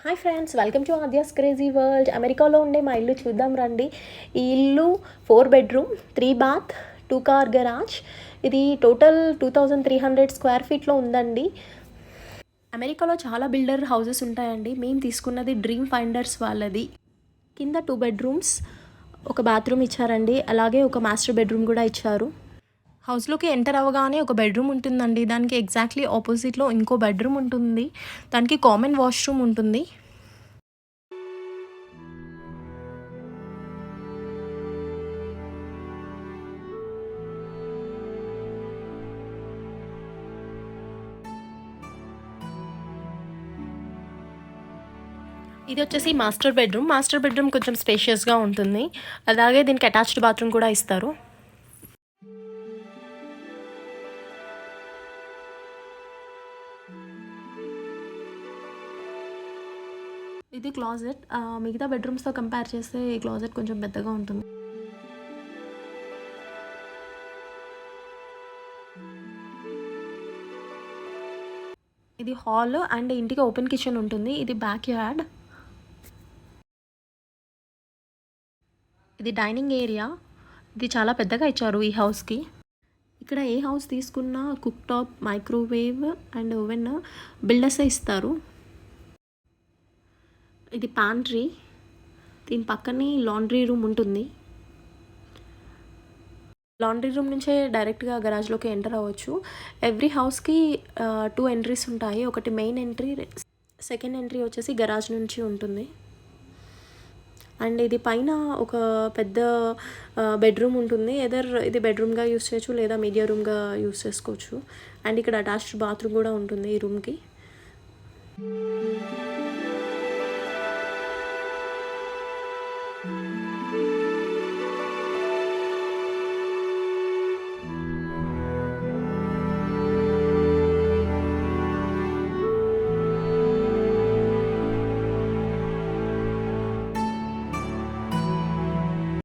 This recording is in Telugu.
Hi friends, welcome to Aadya's crazy world. అమెరికాలో ఉండే మా ఇల్లు చూద్దాం రండి. ఈ ఇల్లు 4 బెడ్రూమ్ 3 బాత్ 2 కార్ గరాజ్. ఇది టోటల్ 2300 స్క్వేర్ ఫీట్లో ఉందండి. అమెరికాలో చాలా బిల్డర్ హౌసెస్ ఉంటాయండి. మేము తీసుకున్నది డ్రీమ్ ఫైండర్స్ వాళ్ళది. కింద 2 బెడ్రూమ్స్, ఒక బాత్రూమ్ ఇచ్చారండి. అలాగే ఒక మాస్టర్ బెడ్రూమ్ కూడా ఇచ్చారు. హౌస్లోకి ఎంటర్ అవ్వగానే ఒక బెడ్రూమ్ ఉంటుందండి. దానికి ఎగ్జాక్ట్లీ ఆపోజిట్లో ఇంకో బెడ్రూమ్ ఉంటుంది. దానికి కామన్ వాష్రూమ్ ఉంటుంది. ఇది వచ్చేసి మాస్టర్ బెడ్రూమ్ కొంచెం స్పేషియస్గా ఉంటుంది. అలాగే దీనికి అటాచ్డ్ బాత్రూమ్ కూడా ఇస్తారు. ఇది క్లాజెట్. మిగతా బెడ్రూమ్స్తో కంపేర్ చేస్తే ఈ క్లాజెట్ కొంచెం పెద్దగా ఉంటుంది. ఇది హాల్ అండ్ ఇంటికి ఓపెన్ కిచెన్ ఉంటుంది. ఇది బ్యాక్ యార్డ్. ఇది డైనింగ్ ఏరియా. ఇది చాలా పెద్దగా ఇచ్చారు ఈ హౌస్కి. ఇక్కడ ఏ హౌస్ తీసుకున్నా cooktop, microwave and oven బిల్డర్సే ఇస్తారు. ఇది ప్యాంట్రీ. దీని పక్కనే లాండ్రీ రూమ్ ఉంటుంది. లాండ్రీ రూమ్ నుంచే డైరెక్ట్గా గరాజ్లోకి ఎంటర్ అవ్వచ్చు. ఎవ్రీ హౌస్కి 2 ఎంట్రీస్ ఉంటాయి. ఒకటి మెయిన్ ఎంట్రీ, సెకండ్ ఎంట్రీ వచ్చేసి గరాజ్ నుంచి ఉంటుంది. అండ్ ఇది పైన ఒక పెద్ద బెడ్రూమ్ ఉంటుంది. ఇది బెడ్రూమ్గా యూస్ చేయొచ్చు లేదా మీడియా రూమ్గా యూస్ చేసుకోవచ్చు. అండ్ ఇక్కడ అటాచ్డ్ బాత్రూమ్ కూడా ఉంటుంది ఈ రూమ్కి.